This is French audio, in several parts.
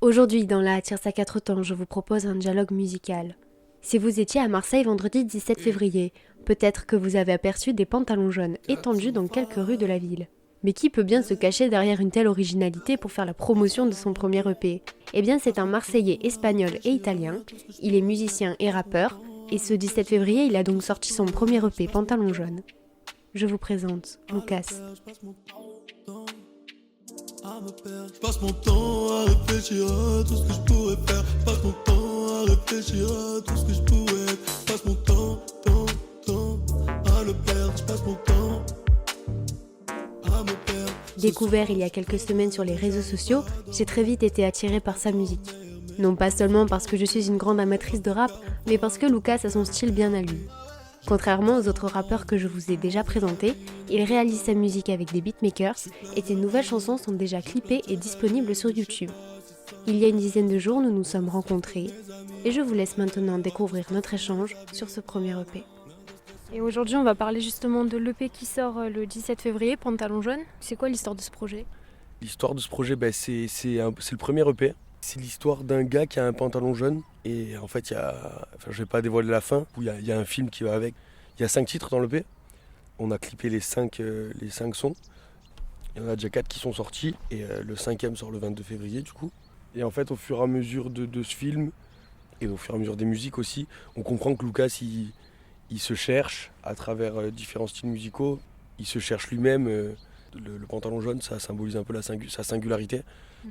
Aujourd'hui, dans la Tierce à quatre temps, je vous propose un dialogue musical. Si vous étiez à Marseille vendredi 17 février, peut-être que vous avez aperçu des pantalons jaunes étendus dans quelques rues de la ville. Mais qui peut bien se cacher derrière une telle originalité pour faire la promotion de son premier EP? Eh bien, c'est un Marseillais espagnol et italien. Il est musicien et rappeur, et ce 17 février, il a donc sorti son premier EP Pantalon jaune. Je vous présente Lucas. Je passe mon temps à réfléchir à tout ce que je pourrais faire. Je passe mon temps à réfléchir à tout ce que je pourrais être. Je passe mon temps à le perdre. Je passe mon temps à me perdre. Découvert il y a quelques semaines sur les réseaux sociaux, j'ai très vite été attirée par sa musique. Non pas seulement parce que je suis une grande amatrice de rap, mais parce que Lucas a son style bien à lui. Contrairement aux autres rappeurs que je vous ai déjà présentés, il réalise sa musique avec des beatmakers et ses nouvelles chansons sont déjà clippées et disponibles sur YouTube. Il y a une dizaine de jours, nous nous sommes rencontrés et je vous laisse maintenant découvrir notre échange sur ce premier EP. Et aujourd'hui, on va parler justement de l'EP qui sort le 17 février, Pantalon jaune. C'est quoi l'histoire de ce projet ? L'histoire de ce projet, c'est le premier EP. C'est l'histoire d'un gars qui a un pantalon jaune. Et en fait, je vais pas dévoiler la fin, où il y a un film qui va avec. Il y a 5 titres dans l'EP. On a clippé les 5 sons. Il y en a déjà 4 qui sont sortis. Et le 5e sort le 22 février du coup. Et en fait, au fur et à mesure de ce film, et au fur et à mesure des musiques aussi, on comprend que Lucas, il se cherche à travers différents styles musicaux. Il se cherche lui-même. Le pantalon jaune, ça symbolise un peu sa singularité.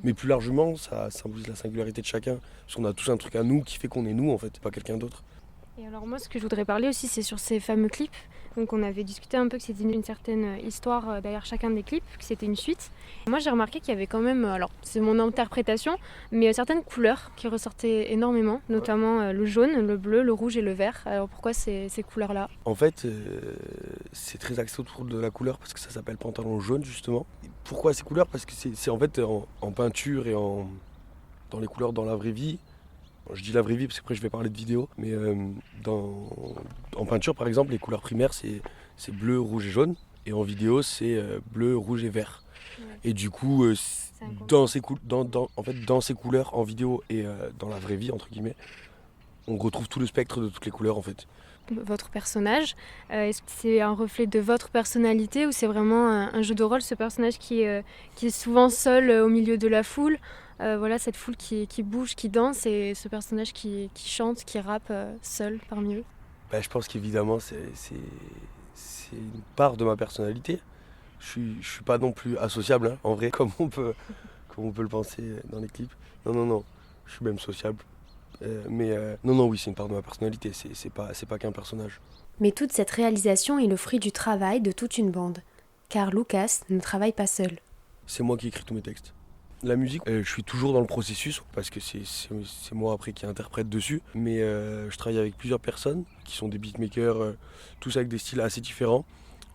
Mais plus largement, ça symbolise la singularité de chacun. Parce qu'on a tous un truc à nous qui fait qu'on est nous, en fait, pas quelqu'un d'autre. Et alors moi, ce que je voudrais parler aussi, c'est sur ces fameux clips. Donc on avait discuté un peu que c'était une certaine histoire derrière chacun des clips, que c'était une suite. Moi, j'ai remarqué qu'il y avait quand même, alors c'est mon interprétation, mais certaines couleurs qui ressortaient énormément, notamment le jaune, le bleu, le rouge et le vert. Alors pourquoi ces couleurs-là ? En fait, c'est très axé autour de la couleur parce que ça s'appelle pantalon jaune, justement. Et pourquoi ces couleurs ? Parce que c'est en fait en peinture et dans les couleurs dans la vraie vie. Je dis la vraie vie parce qu'après je vais parler de vidéo, mais en peinture par exemple, les couleurs primaires c'est bleu, rouge et jaune, et en vidéo c'est bleu, rouge et vert. Ouais. Et du coup, dans ces couleurs en vidéo et dans la vraie vie entre guillemets, on retrouve tout le spectre de toutes les couleurs en fait. Votre personnage, est-ce que c'est un reflet de votre personnalité ou c'est vraiment un jeu de rôle, ce personnage qui est souvent seul au milieu de la foule, voilà, cette foule qui bouge, qui danse, et ce personnage qui chante, qui rappe seul parmi eux? Je pense qu'évidemment c'est une part de ma personnalité. Je suis pas non plus associable, hein, en vrai, comme on peut le penser dans les clips. Non, je suis même sociable. Non, oui, c'est une part de ma personnalité, c'est pas qu'un personnage. Mais toute cette réalisation est le fruit du travail de toute une bande, car Lucas ne travaille pas seul. C'est moi qui écris tous mes textes. La musique, je suis toujours dans le processus, parce que c'est moi après qui interprète dessus, mais je travaille avec plusieurs personnes, qui sont des beatmakers, tous avec des styles assez différents.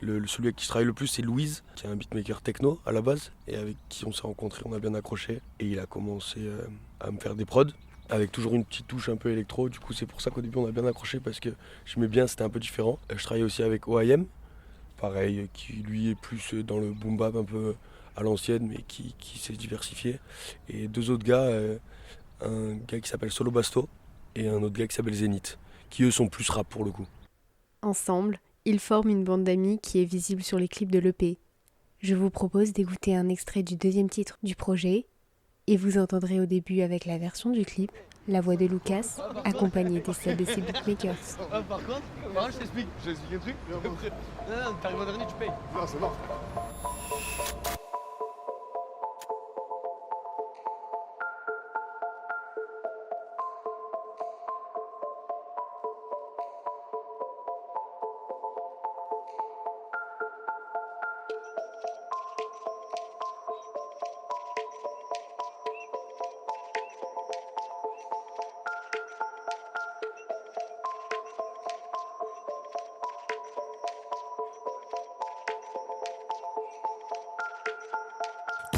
Celui avec qui je travaille le plus, c'est Louise, qui est un beatmaker techno à la base, et avec qui on s'est rencontrés, on a bien accroché, et il a commencé à me faire des prods, avec toujours une petite touche un peu électro. Du coup, c'est pour ça qu'au début on a bien accroché, parce que j'aimais bien, c'était un peu différent. Je travaille aussi avec OIM, pareil, qui lui est plus dans le boom bap un peu à l'ancienne, mais qui s'est diversifié. Et 2 autres gars, un gars qui s'appelle Solo Basto et un autre gars qui s'appelle Zénith, qui eux sont plus rap pour le coup. Ensemble, ils forment une bande d'amis qui est visible sur les clips de l'EP. Je vous propose d'écouter un extrait du 2e titre du projet, et vous entendrez au début avec la version du clip la voix de Lucas, accompagnée de celle de ses beatmakers. Par contre, je t'explique un truc. Non, t'arrives au dernier, tu payes. Non, c'est bon.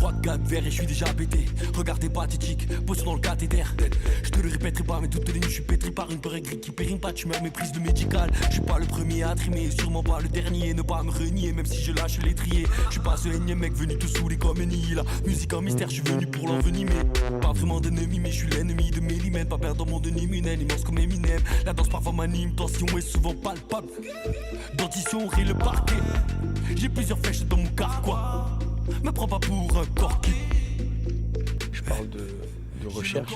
3 4 verres et je suis déjà pété. Regardez pathétique, position dans le cathéter. Je te le répéterai pas mais toutes les nuits je suis pétri par une peur aigrie qui périme pas. Tu m'as méprise de médical. Je suis pas le premier à trimer, sûrement pas le dernier. Ne pas me renier même si je lâche l'étrier. Je suis pas ce énième mec venu tout saouler comme un nid. La musique en mystère, je suis venu pour l'envenimer. Pas vraiment d'ennemi mais je suis l'ennemi de mes limites. Pas perdre mon denis munel, immense comme Eminem. La danse parfois m'anime, tension est souvent palpable. Dentition rit le parquet. J'ai plusieurs flèches dans mon carquois. Me prends pas pour un corki. Je parle de recherche.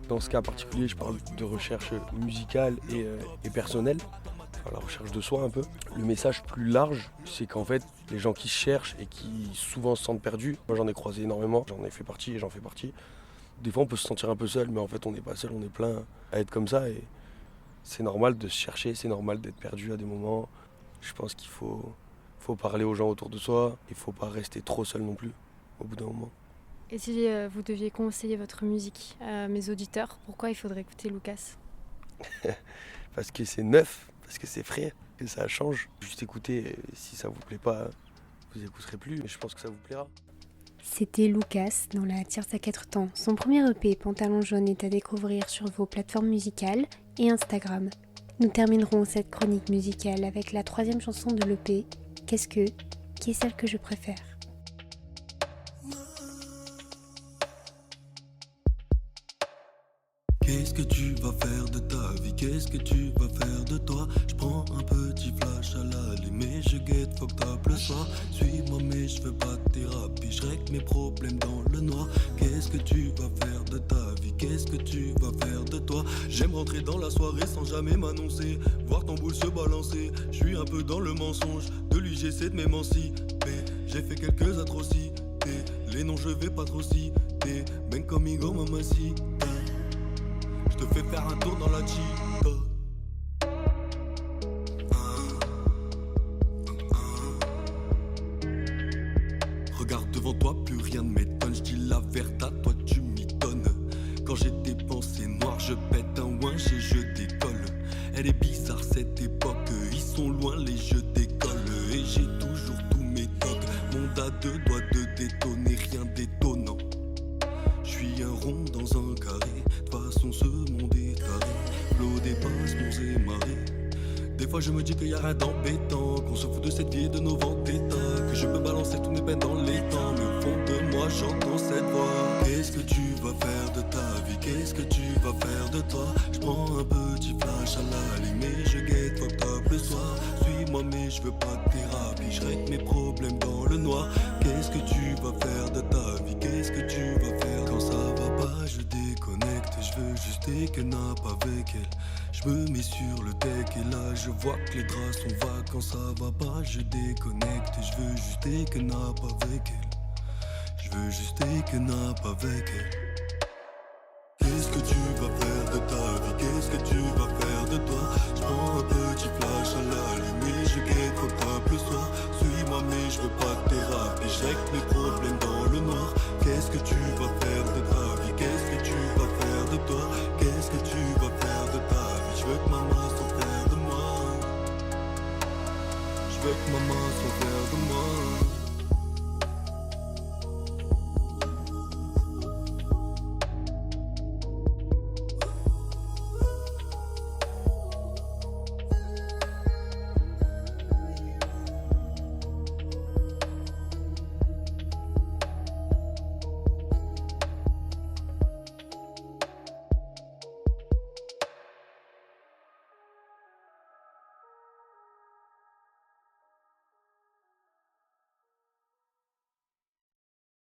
Dans ce cas particulier, je parle de recherche musicale et personnelle. Enfin, la recherche de soi un peu. Le message plus large, c'est qu'en fait, les gens qui cherchent et qui souvent se sentent perdus, moi j'en ai croisé énormément, j'en ai fait partie et j'en fais partie. Des fois on peut se sentir un peu seul, mais en fait on n'est pas seul, on est plein à être comme ça et c'est normal de se chercher, c'est normal d'être perdu à des moments. Je pense qu'il faut parler aux gens autour de soi, il faut pas rester trop seul non plus au bout d'un moment. Et si vous deviez conseiller votre musique à mes auditeurs, pourquoi il faudrait écouter Lucas ? Parce que c'est neuf, parce que c'est frais, que ça change. Juste écouter, si ça vous plaît pas, vous écouterez plus, mais je pense que ça vous plaira. C'était Lucas dans la Tierce à 4 temps. Son premier EP, Pantalon jaune, est à découvrir sur vos plateformes musicales et Instagram. Nous terminerons cette chronique musicale avec la 3e chanson de l'EP, Qu'est-ce que, qui est celle que je préfère. Qu'est-ce que tu vas faire de ta vie? Qu'est-ce que tu vas faire de toi? Je prends un petit flash à l'allumé, je guette, faut que t'appelles le soir. Suis-moi mais je veux pas de thérapie, je règle mes problèmes dans le noir. Qu'est-ce que tu vas faire de ta vie? Qu'est-ce que tu vas faire de toi? J'aime rentrer dans la soirée sans jamais m'annoncer, voir ton boule se balancer. Je suis un peu dans le mensonge, de lui j'essaie de m'émanciper. J'ai fait quelques atrocités, les noms je vais pas trop citer. Ben conmigo mamacita, je te fais faire un tour dans la Cheetah. Regarde devant toi, plus rien ne m'étonne. Je dis la vérité à toi, tu m'y donnes. Quand j'ai des pensées noires, je pète un winch et je décolle. Elle est bizarre cette époque, ils sont loin, les jeux décollent. Et j'ai toujours tous mes tocs. Monde à 2 doigts de détonner, rien d'étonnant. Je suis un rond dans un carré, de toute façon ce monde est taré. L'eau dépasse monts et marées. Des fois je me dis qu'il y a rien d'embêtant, qu'on se fout de cette vie et de nos vendettas, que je peux balancer tous mes peines dans les temps. Mais au fond de moi j'entends cette voix. Qu'est-ce que tu vas faire de ta vie? Qu'est-ce que tu vas faire de toi? Je prends un petit flash à l'allumé, je guette, faut que t'appelles le soir. Suis-moi mais je veux pas de thérapie, je règle mes problèmes dans le noir. Qu'est-ce que tu vas faire de ta vie? Qu'est-ce que tu vas faire? Quand ça va pas je déconnecte, je veux juste des canapes avec elle. Je me mets sur le deck et là je vois que les draps sont vagues. Quand ça va pas je déconnecte, je veux juste des canapes avec elle. Je veux juste des canapes avec elle. Qu'est-ce que tu vas faire de ta vie? Qu'est-ce que tu vas faire de toi? Je prends un petit flash à l'allumé, je guette, faut que t'appelles le soir. Suis-moi mais je veux pas de thérapie, je règle mes problèmes dans le noir. Qu'est-ce que tu vas faire de ta vie? Qu'est-ce que tu vas faire de toi? Qu'est-ce que tu vas faire de ta vie? Je veux que maman soit fière de moi. Je veux que maman soit fière de moi.